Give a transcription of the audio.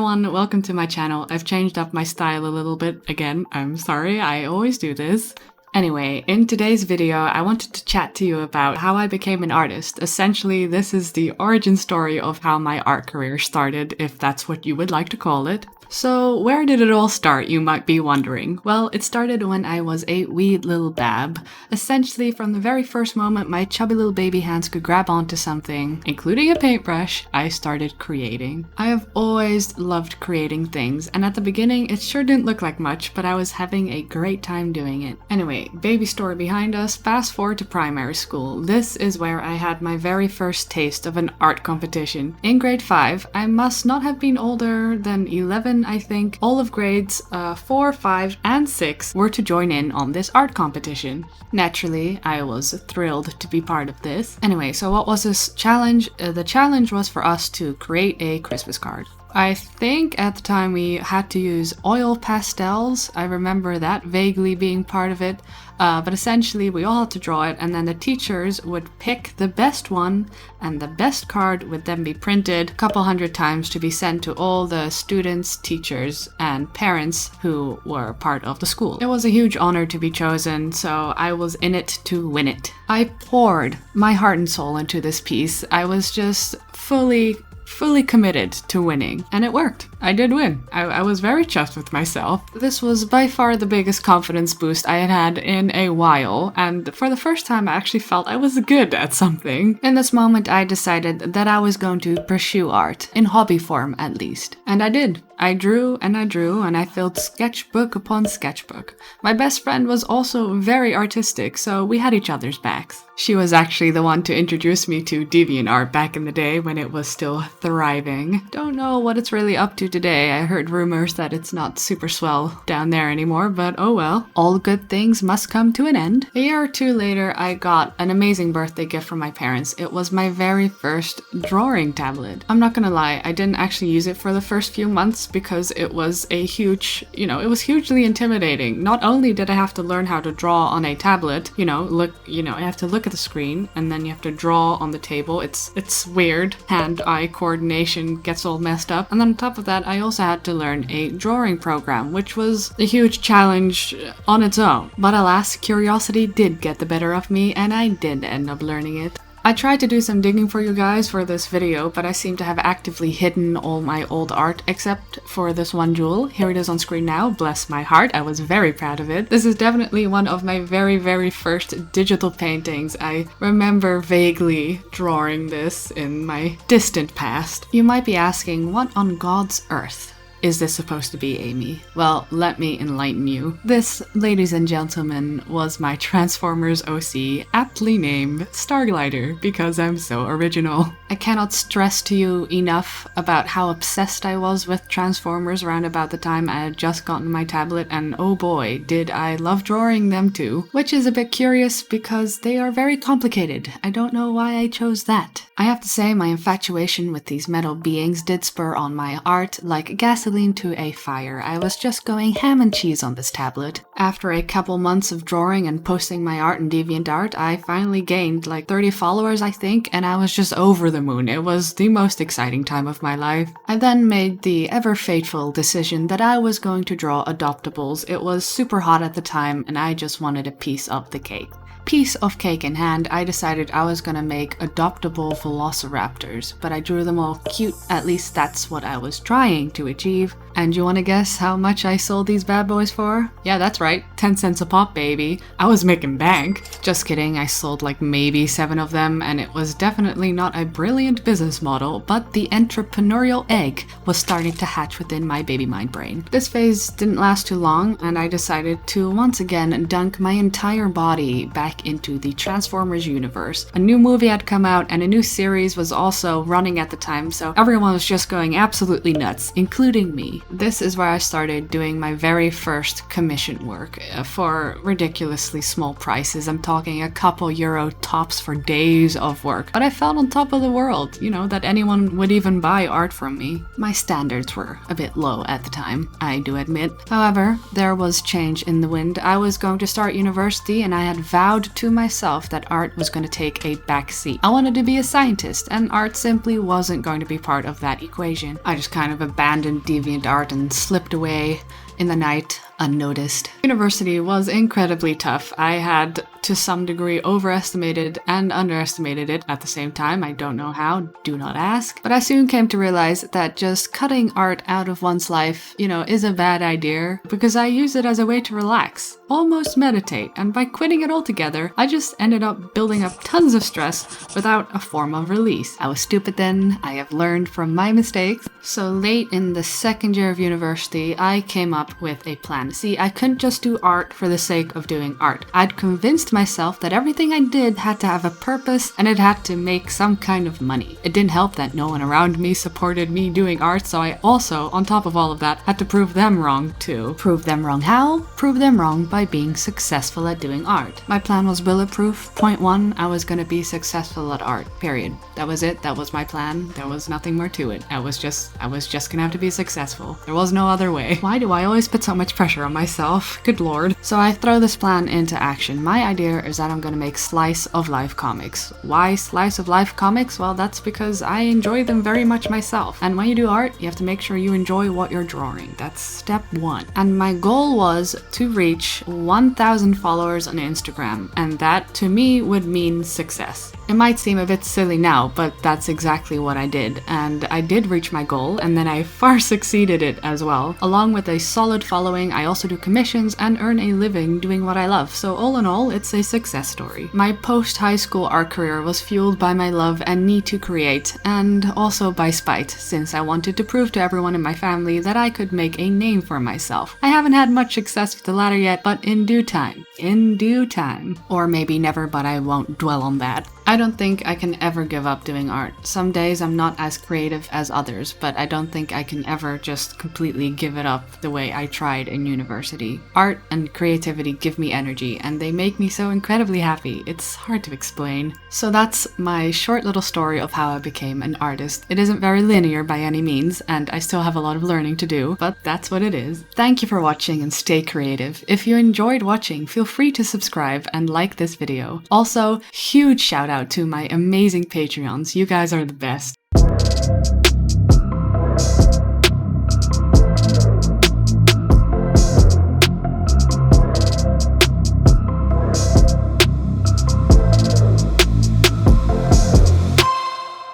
everyone, welcome to my channel. I've changed up my style a little bit again. I'm sorry, I always do this. Anyway, in today's video, I wanted to chat to you about how I became an artist. Essentially, this is the origin story of how my art career started, if that's what you would like to call it. So, where did it all start, you might be wondering? Well, it started when I was a wee little bab. Essentially, from the very first moment my chubby little baby hands could grab onto something, including a paintbrush, I started creating. I have always loved creating things, and at the beginning it sure didn't look like much, but I was having a great time doing it. Anyway, baby story behind us, fast forward to primary school. This is where I had my very first taste of an art competition. In grade 5, I must not have been older than 11, I think. All of grades 4, 5, and 6 were to join in on this art competition. Naturally, I was thrilled to be part of this. Anyway, so what was this challenge? The challenge was for us to create a Christmas card. I think at the time we had to use oil pastels. I remember that vaguely being part of it. But essentially we all had to draw it, and then the teachers would pick the best one, and the best card would then be printed a couple hundred times to be sent to all the students, teachers, and parents who were part of the school. It was a huge honor to be chosen, so I was in it to win it. I poured my heart and soul into this piece. I was just fully committed to winning, and it worked. I did win. I was very chuffed with myself. This was by far the biggest confidence boost I had had in a while, and for the first time I actually felt I was good at something. In this moment I decided that I was going to pursue art, in hobby form at least. And I did. I drew, and I filled sketchbook upon sketchbook. My best friend was also very artistic, so we had each other's backs. She was actually the one to introduce me to DeviantArt back in the day when it was still thriving. Don't know what it's really up to today. I heard rumors that it's not super swell down there anymore, but oh well. All good things must come to an end. A year or two later, I got an amazing birthday gift from my parents. It was my very first drawing tablet. I'm not gonna lie, I didn't actually use it for the first few months because it was a huge, it was hugely intimidating. Not only did I have to learn how to draw on a tablet, I have to look at the screen and then you have to draw on the table. It's weird. Hand-eye coordination gets all messed up. And then on top of that, I also had to learn a drawing program, which was a huge challenge on its own. But alas, curiosity did get the better of me and I did end up learning it. I tried to do some digging for you guys for this video, but I seem to have actively hidden all my old art except for this one jewel. Here it is on screen now, bless my heart, I was very proud of it. This is definitely one of my very first digital paintings. I remember vaguely drawing this in my distant past. You might be asking, what on God's earth is this supposed to be, Amy? Well, let me enlighten you. This, ladies and gentlemen, was my Transformers OC, aptly named Starglider, because I'm so original. I cannot stress to you enough about how obsessed I was with Transformers around about the time I had just gotten my tablet, and oh boy, did I love drawing them too. Which is a bit curious because they are very complicated. I don't know why I chose that. I have to say my infatuation with these metal beings did spur on my art like gasoline to a fire. I was just going ham and cheese on this tablet. After a couple months of drawing and posting my art in DeviantArt, I finally gained like 30 followers I think, and I was just over the moon. It was the most exciting time of my life. I then made the ever fateful decision that I was going to draw adoptables. It was super hot at the time and I just wanted a piece of the cake. Piece of cake in hand, I decided I was gonna make adoptable velociraptors, but I drew them all cute. At least that's what I was trying to achieve. And you wanna guess how much I sold these bad boys for? Yeah, that's right, 10 cents a pop, baby. I was making bank. Just kidding, I sold like maybe 7 of them, and it was definitely not a brilliant business model, but the entrepreneurial egg was starting to hatch within my baby mind brain. This phase didn't last too long, and I decided to once again dunk my entire body back into the Transformers universe. A new movie had come out, and a new series was also running at the time, so everyone was just going absolutely nuts, including me. This is where I started doing my very first commission work for ridiculously small prices. I'm talking a couple euro tops for days of work. But I felt on top of the world, that anyone would even buy art from me. My standards were a bit low at the time, I do admit. However, there was change in the wind. I was going to start university and I had vowed vowed to myself that art was going to take a back seat. I wanted to be a scientist, and art simply wasn't going to be part of that equation. I just kind of abandoned DeviantArt and slipped away in the night, unnoticed. University was incredibly tough. I had, to some degree, overestimated and underestimated it at the same time. I don't know how, do not ask. But I soon came to realize that just cutting art out of one's life, is a bad idea, because I use it as a way to relax, almost meditate, and by quitting it altogether, I just ended up building up tons of stress without a form of release. I was stupid then, I have learned from my mistakes. So late in the second year of university, I came up with a plan. See, I couldn't just do art for the sake of doing art. I'd convinced myself that everything I did had to have a purpose and it had to make some kind of money. It didn't help that no one around me supported me doing art, so I also, on top of all of that, had to prove them wrong too. Prove them wrong how? Prove them wrong by being successful at doing art. My plan was bulletproof. Point one, I was gonna be successful at art, period. That was it, that was my plan. There was nothing more to it. I was just gonna have to be successful. There was no other way. Why do I always put so much pressure on myself? Good lord. So I throw this plan into action. My idea is that I'm gonna make slice of life comics. Why slice of life comics? Well, that's because I enjoy them very much myself. And when you do art, you have to make sure you enjoy what you're drawing. That's step one. And my goal was to reach 1,000 followers on Instagram, and that to me would mean success. It might seem a bit silly now, but that's exactly what I did, and I did reach my goal, and then I far succeeded it as well. Along with a solid following, I also do commissions and earn a living doing what I love, so all in all, it's a success story. My post-high school art career was fueled by my love and need to create, and also by spite, since I wanted to prove to everyone in my family that I could make a name for myself. I haven't had much success with the latter yet, but in due time. In due time. Or maybe never, but I won't dwell on that. I don't think I can ever give up doing art. Some days I'm not as creative as others, but I don't think I can ever just completely give it up the way I tried in university. Art and creativity give me energy, and they make me so incredibly happy. It's hard to explain. So that's my short little story of how I became an artist. It isn't very linear by any means, and I still have a lot of learning to do, but that's what it is. Thank you for watching and stay creative. If you enjoyed watching, feel free to subscribe and like this video. Also, huge shout out to my amazing Patreons. You guys are the best.